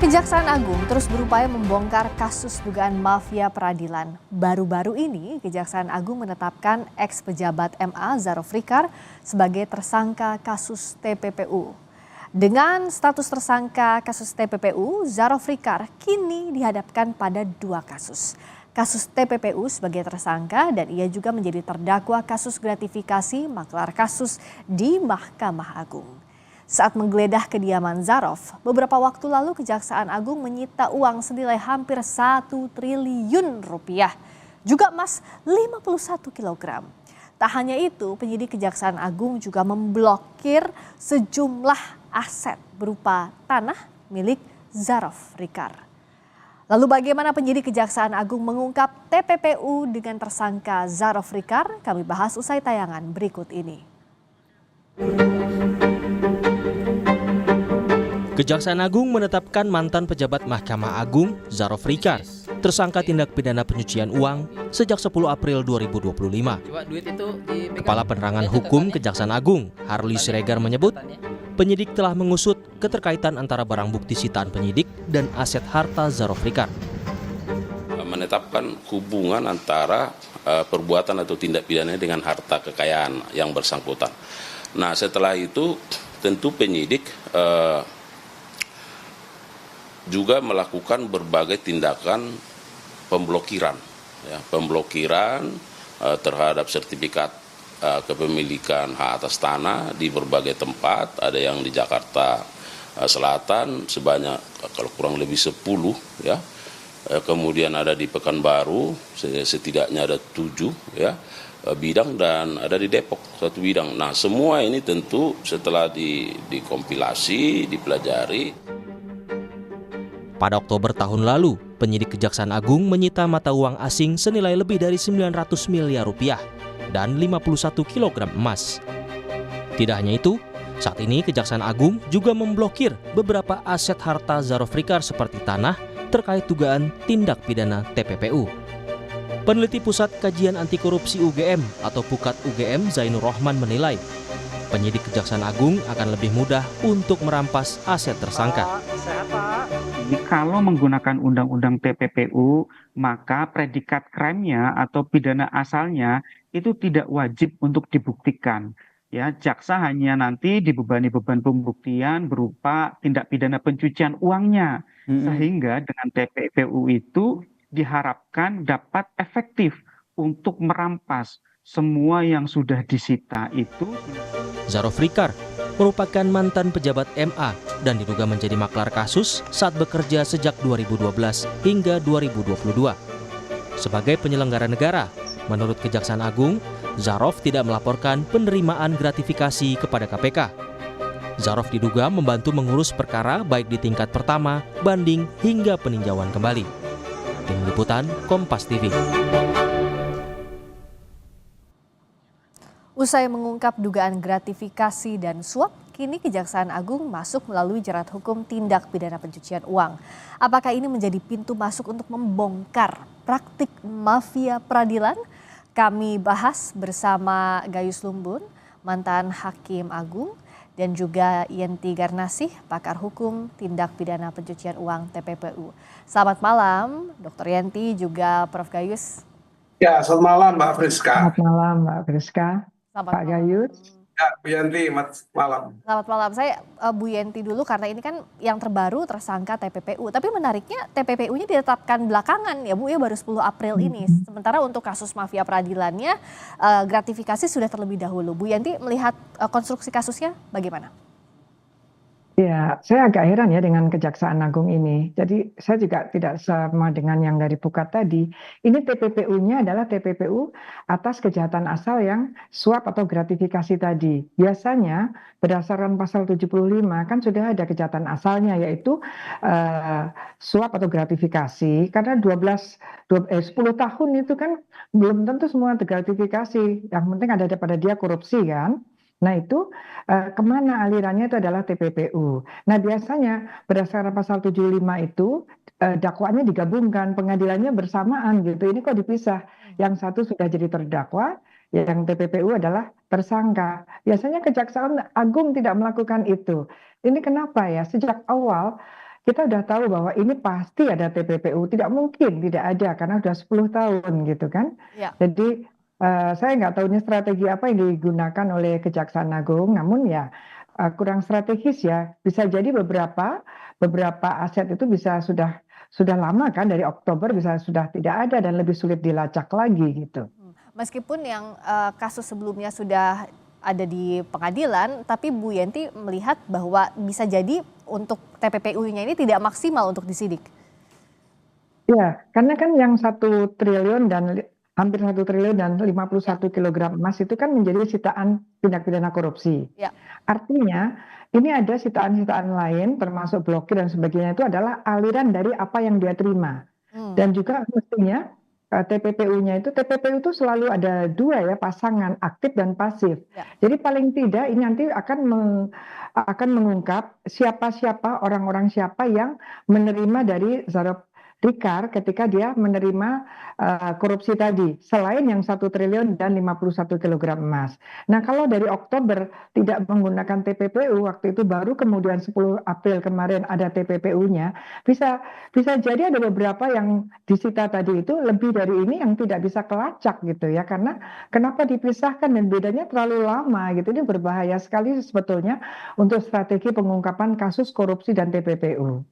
Kejaksaan Agung terus berupaya membongkar kasus dugaan mafia peradilan. Baru-baru ini, Kejaksaan Agung menetapkan ex-pejabat MA Zarof Rikar sebagai tersangka kasus TPPU. Dengan status tersangka kasus TPPU, Zarof Rikar kini dihadapkan pada dua kasus. Kasus TPPU sebagai tersangka dan ia juga menjadi terdakwa kasus gratifikasi maklar kasus di Mahkamah Agung. Saat menggeledah kediaman Zarof, beberapa waktu lalu Kejaksaan Agung menyita uang senilai hampir 1 triliun rupiah. Juga emas 51 kilogram. Tak hanya itu, penyidik Kejaksaan Agung juga memblokir sejumlah aset berupa tanah milik Zarof Rikar. Lalu bagaimana penyidik Kejaksaan Agung mengungkap TPPU dengan tersangka Zarof Rikar? Kami bahas usai tayangan berikut ini. Kejaksaan Agung menetapkan mantan pejabat Mahkamah Agung Zarof Rikar tersangka tindak pidana pencucian uang sejak 10 April 2025. Kepala Penerangan Hukum Kejaksaan Agung Harli Siregar menyebut penyidik telah mengusut keterkaitan antara barang bukti sitaan penyidik dan aset harta Zarof Rikar. Menetapkan hubungan antara perbuatan atau tindak pidana dengan harta kekayaan yang bersangkutan. Nah, setelah itu tentu penyidik juga melakukan berbagai tindakan pemblokiran, terhadap sertifikat kepemilikan hak atas tanah di berbagai tempat. Ada yang di Jakarta Selatan sebanyak kalau kurang lebih 10, ya. Kemudian ada di Pekanbaru setidaknya ada 7, ya, bidang, dan ada di Depok 1 bidang. Nah, semua ini tentu setelah dikompilasi, dipelajari. Pada Oktober tahun lalu, penyidik Kejaksaan Agung menyita mata uang asing senilai lebih dari 900 miliar rupiah dan 51 kilogram emas. Tidak hanya itu, saat ini Kejaksaan Agung juga memblokir beberapa aset harta Zarof Rikar seperti tanah terkait dugaan tindak pidana TPPU. Peneliti Pusat Kajian Anti Korupsi UGM atau Pukat UGM Zainur Rohman menilai penyidik Kejaksaan Agung akan lebih mudah untuk merampas aset tersangka. Kalau menggunakan undang-undang TPPU, maka predikat krimnya atau pidana asalnya itu tidak wajib untuk dibuktikan. Ya, jaksa hanya nanti dibebani beban pembuktian berupa tindak pidana pencucian uangnya. Sehingga dengan TPPU itu diharapkan dapat efektif untuk merampas semua yang sudah disita itu. Zarof Rikar merupakan mantan pejabat MA dan diduga menjadi maklar kasus saat bekerja sejak 2012 hingga 2022. Sebagai penyelenggara negara, menurut Kejaksaan Agung, Zarof tidak melaporkan penerimaan gratifikasi kepada KPK. Zarof diduga membantu mengurus perkara baik di tingkat pertama, banding, hingga peninjauan kembali. Tim Liputan Kompas TV. Usai mengungkap dugaan gratifikasi dan suap, kini Kejaksaan Agung masuk melalui jerat hukum tindak pidana pencucian uang. Apakah ini menjadi pintu masuk untuk membongkar praktik mafia peradilan? Kami bahas bersama Gayus Lumbun, mantan Hakim Agung, dan juga Yenti Garnasih, pakar hukum tindak pidana pencucian uang TPPU. Selamat malam, Dr. Yenti juga Prof. Gayus. Ya, selamat malam Mbak Friska. Selamat malam Mbak Friska. Pak Gayus. Ya, Bu Yanti, malam. Selamat malam. Saya Bu Yenti dulu karena ini kan yang terbaru tersangka TPPU. Tapi menariknya TPPU-nya ditetapkan belakangan ya Bu ya, baru 10 April ini. Sementara untuk kasus mafia peradilannya gratifikasi sudah terlebih dahulu. Bu Yenti melihat konstruksi kasusnya bagaimana? Ya, saya agak heran ya dengan Kejaksaan Agung ini. Jadi saya juga tidak sama dengan yang dari Pukat tadi. Ini TPPU-nya adalah TPPU atas kejahatan asal yang suap atau gratifikasi tadi. Biasanya berdasarkan pasal 75 kan sudah ada kejahatan asalnya yaitu suap atau gratifikasi. Karena 10 tahun itu kan belum tentu semua gratifikasi. Yang penting ada pada dia korupsi kan. Nah itu kemana alirannya itu adalah TPPU. Nah biasanya berdasarkan pasal 75 itu dakwaannya digabungkan, pengadilannya bersamaan gitu. Ini kok dipisah? Yang satu sudah jadi terdakwa, yang TPPU adalah tersangka. Biasanya Kejaksaan Agung tidak melakukan itu. Ini kenapa ya? Sejak awal kita udah tahu bahwa ini pasti ada TPPU, tidak mungkin tidak ada karena udah 10 tahun gitu kan. Ya. Jadi saya nggak tahu ini strategi apa yang digunakan oleh Kejaksaan Agung, namun ya kurang strategis ya. Bisa jadi beberapa aset itu bisa sudah lama kan, dari Oktober bisa sudah tidak ada dan lebih sulit dilacak lagi gitu. Meskipun yang kasus sebelumnya sudah ada di pengadilan, tapi Bu Yenti melihat bahwa bisa jadi untuk TPPU-nya ini tidak maksimal untuk disidik. Ya, karena kan yang 1 triliun dan hampir 1 triliun dan 51 kilogram emas itu kan menjadi sitaan tindak pidana korupsi. Ya. Artinya ini ada sitaan-sitaan lain termasuk blokir dan sebagainya itu adalah aliran dari apa yang dia terima. Dan juga mestinya TPPU-nya TPPU itu selalu ada 2 ya, pasangan aktif dan pasif. Ya. Jadi paling tidak ini nanti akan mengungkap siapa orang-orang siapa yang menerima dari Zulfikar ketika dia menerima korupsi tadi, selain yang 1 triliun dan 51 kilogram emas. Nah, kalau dari Oktober tidak menggunakan TPPU, waktu itu baru kemudian 10 April kemarin ada TPPU-nya, bisa jadi ada beberapa yang disita tadi itu lebih dari ini yang tidak bisa kelacak gitu ya, karena kenapa dipisahkan dan bedanya terlalu lama gitu. Ini berbahaya sekali sebetulnya untuk strategi pengungkapan kasus korupsi dan TPPU.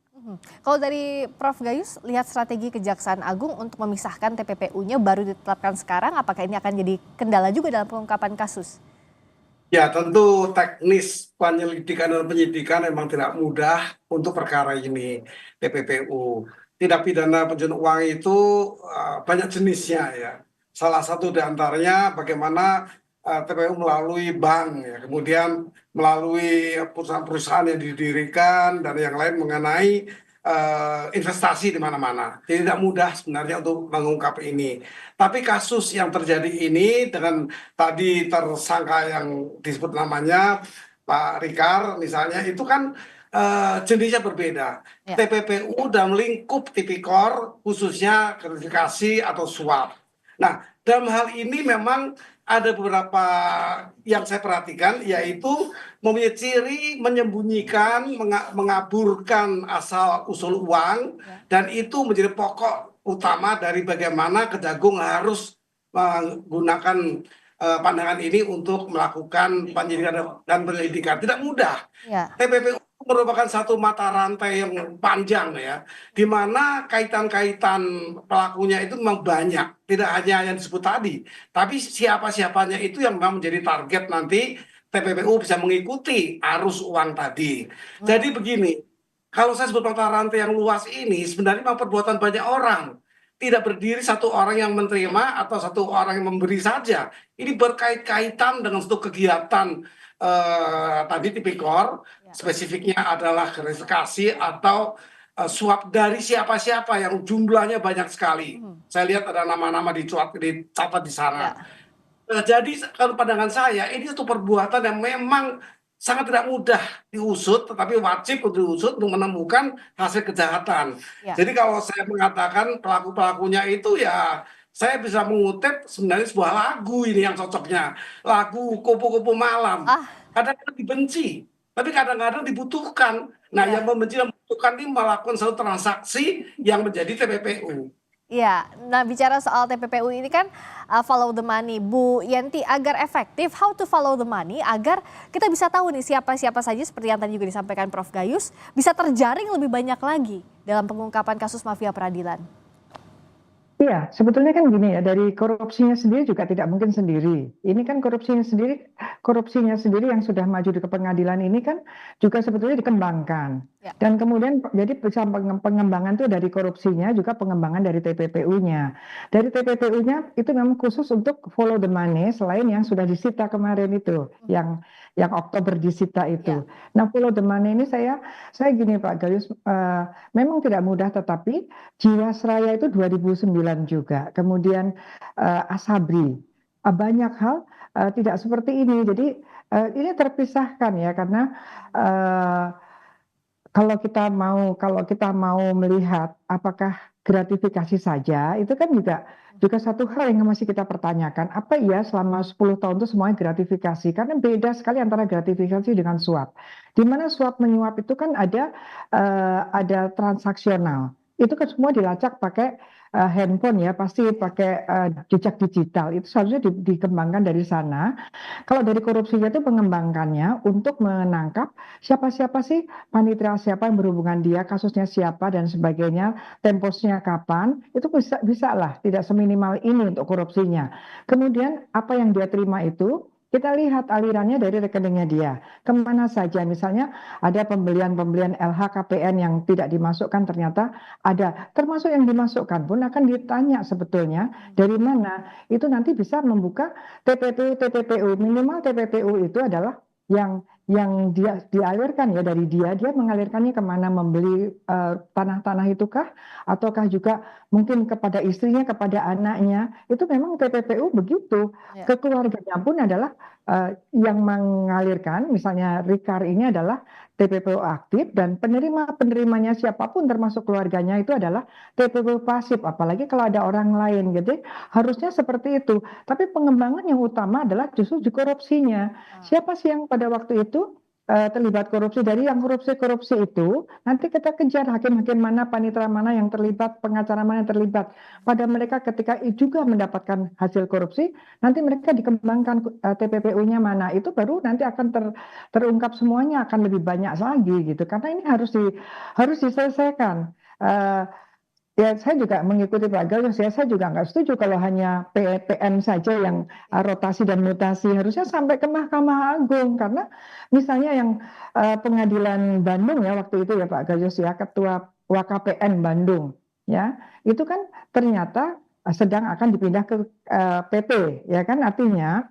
Kalau dari Prof. Gayus, lihat strategi Kejaksaan Agung untuk memisahkan TPPU-nya baru ditetapkan sekarang, apakah ini akan jadi kendala juga dalam pengungkapan kasus? Ya, tentu teknis penyelidikan dan penyidikan memang tidak mudah untuk perkara ini, TPPU. Tindak pidana pencucian uang itu banyak jenisnya ya. Salah satu di antaranya bagaimana TPPU melalui bank, ya, kemudian melalui perusahaan-perusahaan yang didirikan dan yang lain mengenai investasi di mana-mana. Jadi tidak mudah sebenarnya untuk mengungkap ini. Tapi kasus yang terjadi ini dengan tadi tersangka yang disebut namanya Pak Rikar misalnya itu kan jenisnya berbeda. Ya. TPPU dalam lingkup tipikor khususnya gratifikasi atau suap. Nah, dalam hal ini memang ada beberapa yang saya perhatikan, yaitu mempunyai ciri menyembunyikan, mengaburkan asal usul uang, dan itu menjadi pokok utama dari bagaimana Kejagung harus menggunakan pandangan ini untuk melakukan penyelidikan dan penyelidikan. Tidak mudah. Ya. TPPU merupakan satu mata rantai yang panjang ya, di mana kaitan-kaitan pelakunya itu memang banyak, tidak hanya yang disebut tadi, tapi siapa-siapanya itu yang memang menjadi target nanti TPPU bisa mengikuti arus uang tadi. Jadi begini, kalau saya sebut mata rantai yang luas ini sebenarnya memang perbuatan banyak orang. Tidak berdiri satu orang yang menerima atau satu orang yang memberi saja. Ini berkait-kaitan dengan satu kegiatan tadi tipikor, spesifiknya adalah gratifikasi atau suap dari siapa-siapa yang jumlahnya banyak sekali. Saya lihat ada nama-nama dicatat di sana. Jadi kalau pandangan saya ini satu perbuatan yang memang sangat tidak mudah diusut, tetapi wajib untuk diusut untuk menemukan hasil kejahatan. Ya. Jadi kalau saya mengatakan pelaku-pelakunya itu ya saya bisa mengutip sebenarnya sebuah lagu ini yang cocoknya. Lagu Kupu-Kupu Malam. Kadang-kadang dibenci, tapi kadang-kadang dibutuhkan. Nah, yang membenci dan membutuhkan ini melakukan satu transaksi yang menjadi TPPU. Iya, nah bicara soal TPPU ini kan follow the money. Bu Yenti, agar efektif, how to follow the money agar kita bisa tahu nih siapa-siapa saja seperti yang tadi juga disampaikan Prof. Gayus, bisa terjaring lebih banyak lagi dalam pengungkapan kasus mafia peradilan. Iya, sebetulnya kan gini ya, dari korupsinya sendiri juga tidak mungkin sendiri. Ini kan korupsinya sendiri yang sudah maju di pengadilan ini kan juga sebetulnya dikembangkan. Ya. Dan kemudian jadi bisa pengembangan itu dari korupsinya juga pengembangan dari TPPU-nya. Dari TPPU-nya itu memang khusus untuk follow the money selain yang sudah disita kemarin itu, yang Oktober disita itu. Nah, follow the money ini saya gini Pak Gayus, memang tidak mudah, tetapi Jiwasraya itu 2009 juga. Kemudian Asabri, banyak hal tidak seperti ini. Jadi ini terpisahkan ya, karena kalau kita mau melihat apakah gratifikasi saja, itu kan juga satu hal yang masih kita pertanyakan. Apa iya selama 10 tahun itu semuanya gratifikasi? Karena beda sekali antara gratifikasi dengan suap. Di mana suap menyuap itu kan ada transaksional. Itu kan semua dilacak pakai handphone ya, pasti pakai jejak digital. Itu seharusnya dikembangkan dari sana. Kalau dari korupsinya itu pengembangannya untuk menangkap siapa-siapa sih panitera, siapa yang berhubungan dia, kasusnya siapa dan sebagainya, temposnya kapan, itu bisa lah, tidak seminimal ini untuk korupsinya. Kemudian apa yang dia terima itu kita lihat alirannya dari rekeningnya dia. Kemana saja, misalnya ada pembelian-pembelian LHKPN yang tidak dimasukkan ternyata ada. Termasuk yang dimasukkan pun akan ditanya sebetulnya dari mana. Itu nanti bisa membuka TPPU. Minimal TPPU itu adalah yang dia dialirkan ya dari dia mengalirkannya kemana, membeli tanah-tanah itukah, ataukah juga mungkin kepada istrinya, kepada anaknya. Itu memang TPPU begitu. Ya. Ke keluarganya pun adalah yang mengalirkan, misalnya Rikar ini adalah TPPU aktif dan penerimanya siapapun termasuk keluarganya itu adalah TPPU pasif. Apalagi kalau ada orang lain gitu, harusnya seperti itu. Tapi pengembangan yang utama adalah justru di korupsinya. Siapa sih yang pada waktu itu terlibat korupsi? Dari yang korupsi itu nanti kita kejar hakim-hakim mana, panitera mana yang terlibat, pengacara mana yang terlibat. Pada mereka ketika juga mendapatkan hasil korupsi, nanti mereka dikembangkan TPPU-nya mana, itu baru nanti akan terungkap semuanya, akan lebih banyak lagi gitu. Karena ini harus diselesaikan. Ya, saya juga mengikuti Pak Gayus ya, saya juga nggak setuju kalau hanya PM saja yang rotasi dan mutasi, harusnya sampai ke Mahkamah Agung, karena misalnya yang pengadilan Bandung ya waktu itu ya Pak Gayus ya, Ketua WKPN Bandung ya, itu kan ternyata sedang akan dipindah ke PT ya kan, artinya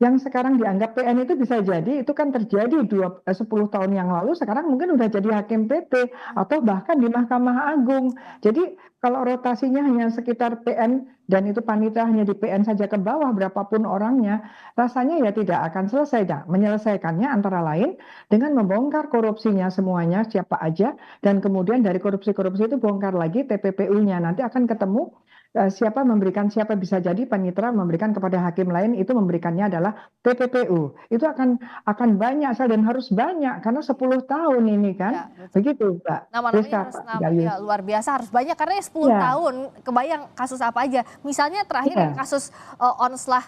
yang sekarang dianggap PN itu bisa jadi itu kan terjadi 10 tahun yang lalu, sekarang mungkin udah jadi hakim PT atau bahkan di Mahkamah Agung. Jadi kalau rotasinya hanya sekitar PN dan itu panitera hanya di PN saja ke bawah berapapun orangnya, rasanya ya tidak akan selesai. Nah, menyelesaikannya antara lain dengan membongkar korupsinya semuanya siapa aja, dan kemudian dari korupsi-korupsi itu bongkar lagi TPPU-nya. Nanti akan ketemu siapa memberikan, siapa bisa jadi panitera memberikan kepada hakim lain, itu memberikannya adalah TPPU. Itu akan banyak dan harus banyak karena 10 tahun ini kan. Ya, betul. Begitu, Mbak. Nama-namanya harus ya, luar biasa, harus banyak karena 10 tahun kebayang kasus apa aja. Misalnya terakhir yang kasus Onslah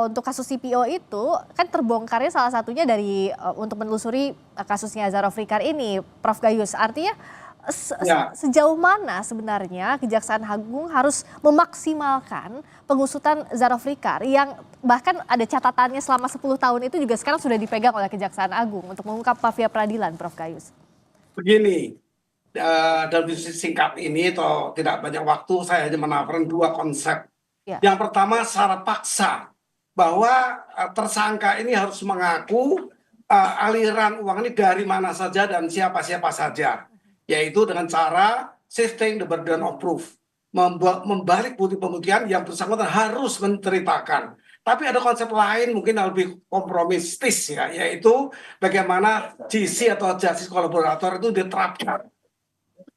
untuk kasus CPO itu kan terbongkarnya salah satunya dari untuk menelusuri kasusnya Azhar Afrikar ini, Prof Gayus. Artinya sejauh mana sebenarnya Kejaksaan Agung harus memaksimalkan pengusutan Azhar Afrikar yang bahkan ada catatannya selama 10 tahun itu juga sekarang sudah dipegang oleh Kejaksaan Agung untuk mengungkap mafia peradilan, Prof Gayus? Begini, dalam diskusi singkat ini atau tidak banyak waktu, saya hanya menawarkan dua konsep. Ya. Yang pertama syarat paksa, bahwa tersangka ini harus mengaku aliran uang ini dari mana saja dan siapa-siapa saja, yaitu dengan cara shifting the burden of proof, membalik bukti pembuktian yang bersangkutan harus menceritakan. Tapi ada konsep lain mungkin yang lebih kompromistis ya, yaitu bagaimana GC atau justice kolaborator itu diterapkan.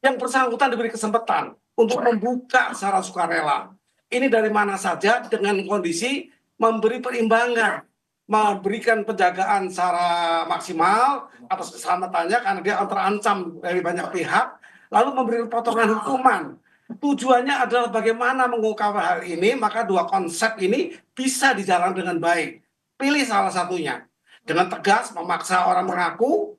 Yang bersangkutan diberi kesempatan untuk membuka secara sukarela. Ini dari mana saja dengan kondisi memberi perimbangan, memberikan penjagaan secara maksimal atas keselamatannya karena dia terancam dari banyak pihak, lalu memberi potongan hukuman. Tujuannya adalah bagaimana mengungkap hal ini, maka dua konsep ini bisa dijalankan dengan baik. Pilih salah satunya. Dengan tegas memaksa orang mengaku,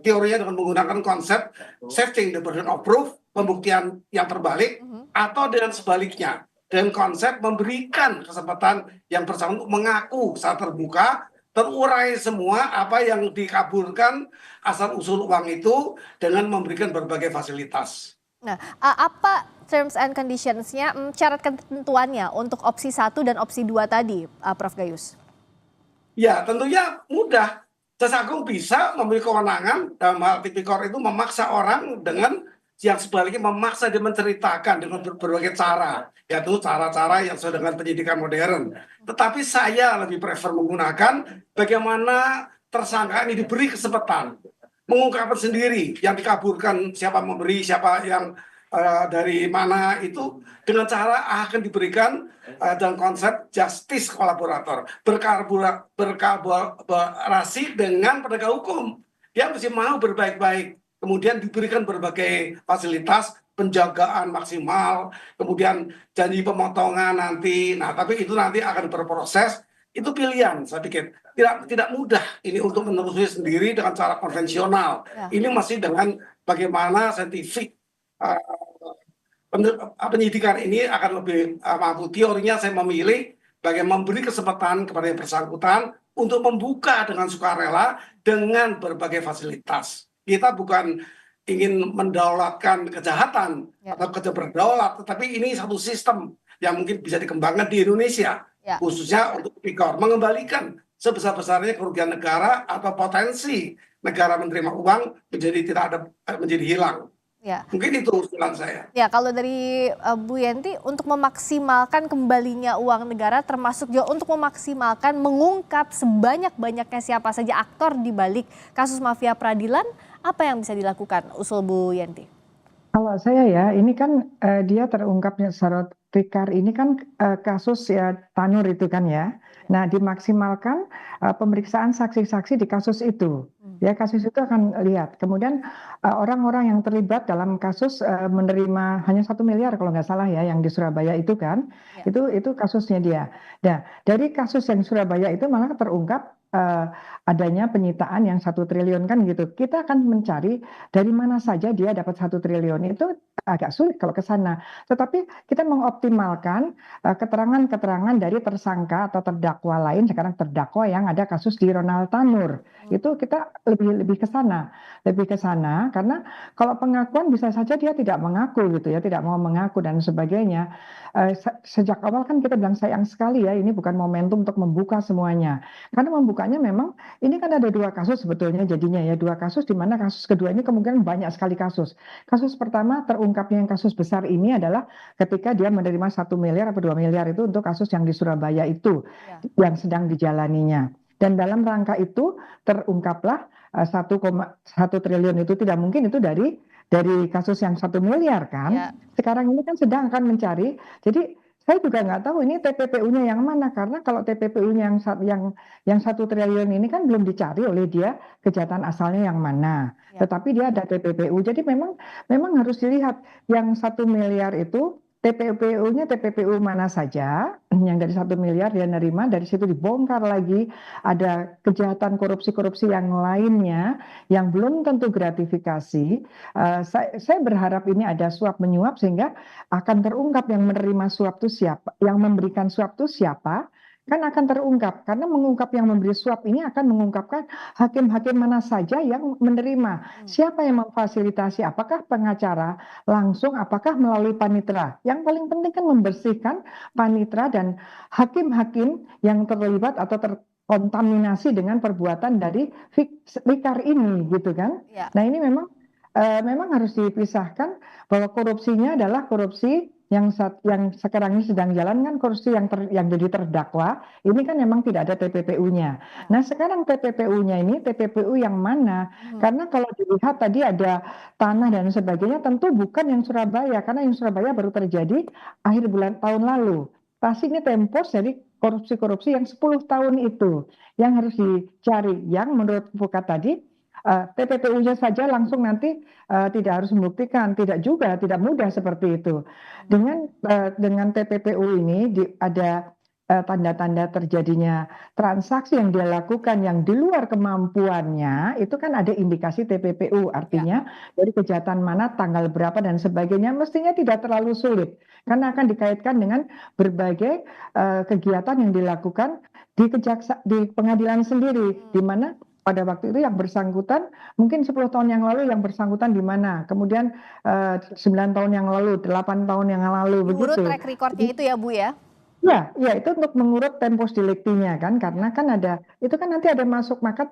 teorinya dengan menggunakan konsep shifting the burden of proof, pembuktian yang terbalik, atau dengan sebaliknya, dengan konsep memberikan kesempatan yang bersangkutan mengaku saat terbuka, terurai semua apa yang dikabulkan asal usul uang itu dengan memberikan berbagai fasilitas. Nah, apa terms and conditions-nya, syarat ketentuannya untuk opsi 1 dan opsi 2 tadi, Prof Gayus? Ya, tentunya mudah. Jaksa Agung bisa memiliki kewenangan dalam hal tipikor itu memaksa orang dengan yang sebaliknya memaksa dia menceritakan dengan berbagai cara, yaitu cara-cara yang sesuai dengan penyidikan modern. Tetapi saya lebih prefer menggunakan bagaimana tersangka ini diberi kesempatan mengungkapkan sendiri yang dikabulkan, siapa memberi, siapa yang dari mana itu dengan cara akan diberikan dalam konsep justice kolaborator, berkolaborasi dengan penegak hukum. Dia mesti mau berbaik-baik, kemudian diberikan berbagai fasilitas penjagaan maksimal, kemudian janji pemotongan nanti. Nah, tapi itu nanti akan berproses. Itu pilihan, saya pikir tidak mudah ini untuk menelusuri sendiri dengan cara konvensional. Ya. Ini masih dengan bagaimana saintifik penyidikan ini akan lebih mampu. Teorinya saya memilih bagaimana memberi kesempatan kepada yang bersangkutan untuk membuka dengan sukarela dengan berbagai fasilitas. Kita bukan ingin mendaulatkan kejahatan atau kerja berdaulat, tetapi ini satu sistem yang mungkin bisa dikembangkan di Indonesia, khususnya untuk tipikor, mengembalikan sebesar-besarnya kerugian negara atau potensi negara menerima uang menjadi hilang. Ya. Mungkin itu usulan saya. Ya, kalau dari Bu Yenti untuk memaksimalkan kembalinya uang negara termasuk juga untuk memaksimalkan mengungkap sebanyak-banyaknya siapa saja aktor di balik kasus mafia peradilan, apa yang bisa dilakukan usul Bu Yenti? Kalau saya ya, ini kan dia terungkapnya Zaro-Fricar ini kan kasus ya Tanur itu kan ya. Nah, dimaksimalkan pemeriksaan saksi-saksi di kasus itu. Ya, kasus itu akan lihat. Kemudian orang-orang yang terlibat dalam kasus menerima hanya 1 miliar kalau nggak salah ya, yang di Surabaya itu kan, itu kasusnya dia. Nah, dari kasus yang Surabaya itu malah terungkap adanya penyitaan yang 1 triliun kan gitu. Kita akan mencari dari mana saja dia dapat 1 triliun itu agak sulit kalau ke sana. Tetapi kita mengoptimalkan keterangan-keterangan dari tersangka atau terdakwa lain, sekarang terdakwa yang ada kasus di Ronald Tanur. Itu kita lebih ke sana. Lebih ke sana karena kalau pengakuan bisa saja dia tidak mengaku gitu ya, tidak mau mengaku dan sebagainya. Sejak awal kan kita bilang sayang sekali ya, ini bukan momentum untuk membuka semuanya. Karena membukanya memang ini kan ada 2 kasus sebetulnya jadinya ya, 2 kasus di mana kasus kedua ini kemungkinan banyak sekali kasus. Kasus pertama terungkapnya yang kasus besar ini adalah ketika dia menerima 1 miliar atau 2 miliar itu untuk kasus yang di Surabaya itu yang sedang dijalaninya. Dan dalam rangka itu terungkaplah 1,1 triliun itu tidak mungkin itu dari kasus yang 1 miliar kan. Sekarang ini kan sedang akan mencari. Jadi saya juga nggak tahu ini TPPU-nya yang mana karena kalau TPPU-nya yang 1 triliun ini kan belum dicari oleh dia kejahatan asalnya yang mana. Tetapi dia ada TPPU. Jadi memang harus dilihat yang 1 miliar itu TPPU-nya TPPU mana saja yang dari 1 miliar dia nerima, dari situ dibongkar lagi ada kejahatan korupsi-korupsi yang lainnya yang belum tentu gratifikasi. Saya berharap ini ada suap menyuap sehingga akan terungkap yang menerima suap itu siapa, yang memberikan suap itu siapa, kan akan terungkap karena mengungkap yang memberi suap ini akan mengungkapkan hakim-hakim mana saja yang menerima, siapa yang memfasilitasi, apakah pengacara langsung, apakah melalui panitera. Yang paling penting kan membersihkan panitera dan hakim-hakim yang terlibat atau terkontaminasi dengan perbuatan dari Fricar ini gitu kan. Nah ini memang harus dipisahkan bahwa korupsinya adalah korupsi yang sekarang ini sedang jalan kan korupsi yang jadi terdakwa ini kan memang tidak ada TPPU-nya. Nah sekarang TPPU-nya ini TPPU yang mana? Karena kalau dilihat tadi ada tanah dan sebagainya tentu bukan yang Surabaya karena yang Surabaya baru terjadi akhir tahun lalu. Pasti ini tempos dari korupsi-korupsi yang 10 tahun itu yang harus dicari yang menurut Pukat tadi TPPU-nya saja langsung nanti tidak harus membuktikan, tidak mudah seperti itu. Dengan TPPU ini ada tanda-tanda terjadinya transaksi yang dia lakukan yang di luar kemampuannya, itu kan ada indikasi TPPU, artinya dari kejahatan mana, tanggal berapa dan sebagainya, mestinya tidak terlalu sulit karena akan dikaitkan dengan berbagai kegiatan yang dilakukan di pengadilan sendiri, di mana pada waktu itu yang bersangkutan mungkin 10 tahun yang lalu yang bersangkutan di mana, kemudian 9 tahun yang lalu, 8 tahun yang lalu Menurut begitu. track recordnya itu ya Bu ya? Ya, itu untuk mengurut tempus delicti-nya kan, karena kan ada, itu kan nanti ada masuk, maka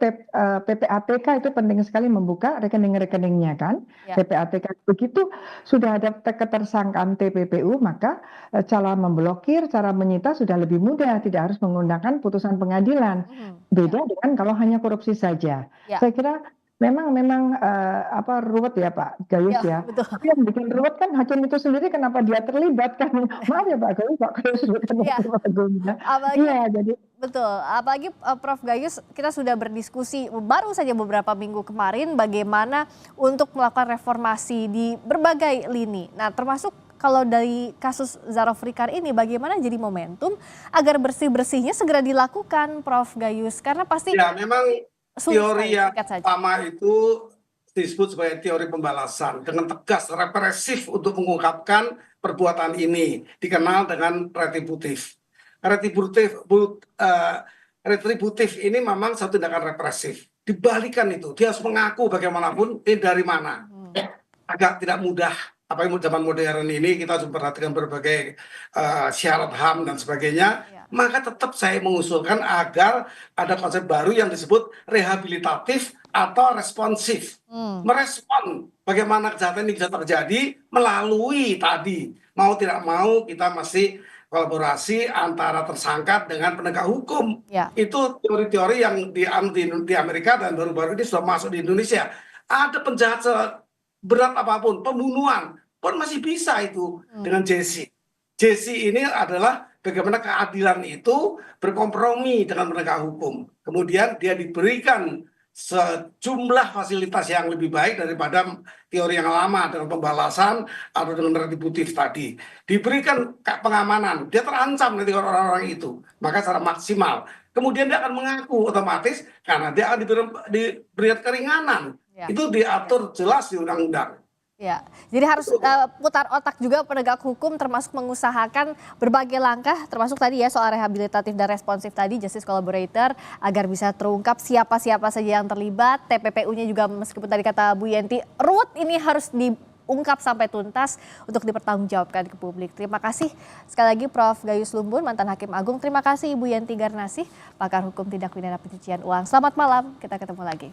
PPATK itu penting sekali membuka rekening-rekeningnya kan, PPATK begitu sudah ada ketersangkaan TPPU, maka cara memblokir, cara menyita sudah lebih mudah, tidak harus menggunakan putusan pengadilan. Beda dengan kalau hanya korupsi saja. Saya kira memang apa ruwet ya Pak Gayus Ya, ya. betul. Tapi yang bikin ruwet kan hakim itu sendiri kenapa dia terlibat kan? Maaf ya Pak Gayus, Pak Gayus bukan Iya, Hakim Agung ya. apalagi Iya, jadi betul, apalagi Prof. Gayus, kita sudah berdiskusi baru saja beberapa minggu kemarin bagaimana untuk melakukan reformasi di berbagai lini. Nah, termasuk kalau dari kasus Zarofrikar ini bagaimana jadi momentum agar bersih-bersihnya segera dilakukan, Prof. Gayus, karena pasti Ya, memang sulit teori sekali, yang singkat saja. pertama itu disebut sebagai teori pembalasan dengan tegas, represif untuk mengungkapkan perbuatan ini, dikenal dengan retributif. Retributif ini memang satu tindakan represif. Dibalikan itu, dia harus mengaku bagaimanapun ini dari mana. Agak tidak mudah, apalagi zaman modern ini kita harus memperhatikan berbagai syarat HAM dan sebagainya. Ya. Maka tetap saya mengusulkan agar ada konsep baru yang disebut rehabilitatif atau responsif. Merespon bagaimana kejahatan ini bisa terjadi melalui tadi. Mau tidak mau kita masih kolaborasi antara tersangka dengan penegak hukum. Ya. Itu teori-teori yang di Amerika dan baru-baru ini sudah masuk di Indonesia. Ada penjahat seberat apapun, pembunuhan pun masih bisa itu dengan Jesse. Jesse ini adalah bagaimana keadilan itu berkompromi dengan penegak hukum. Kemudian dia diberikan sejumlah fasilitas yang lebih baik daripada teori yang lama dengan pembalasan atau dengan retributif tadi. Diberikan pengamanan, dia terancam nanti orang-orang itu, maka secara maksimal. Kemudian dia akan mengaku otomatis karena dia akan diberikan keringanan. Ya. Itu diatur jelas di undang-undang. Ya, jadi harus putar otak juga penegak hukum termasuk mengusahakan berbagai langkah termasuk tadi ya soal rehabilitatif dan responsif tadi justice collaborator agar bisa terungkap siapa-siapa saja yang terlibat. TPPU-nya juga meskipun tadi kata Bu Yenti ruwet ini harus diungkap sampai tuntas untuk dipertanggungjawabkan ke publik. Terima kasih sekali lagi Prof. Gayus Lumbun, mantan Hakim Agung. Terima kasih Ibu Yenti Garnasih, pakar hukum tindak pidana pencucian uang. Selamat malam, kita ketemu lagi.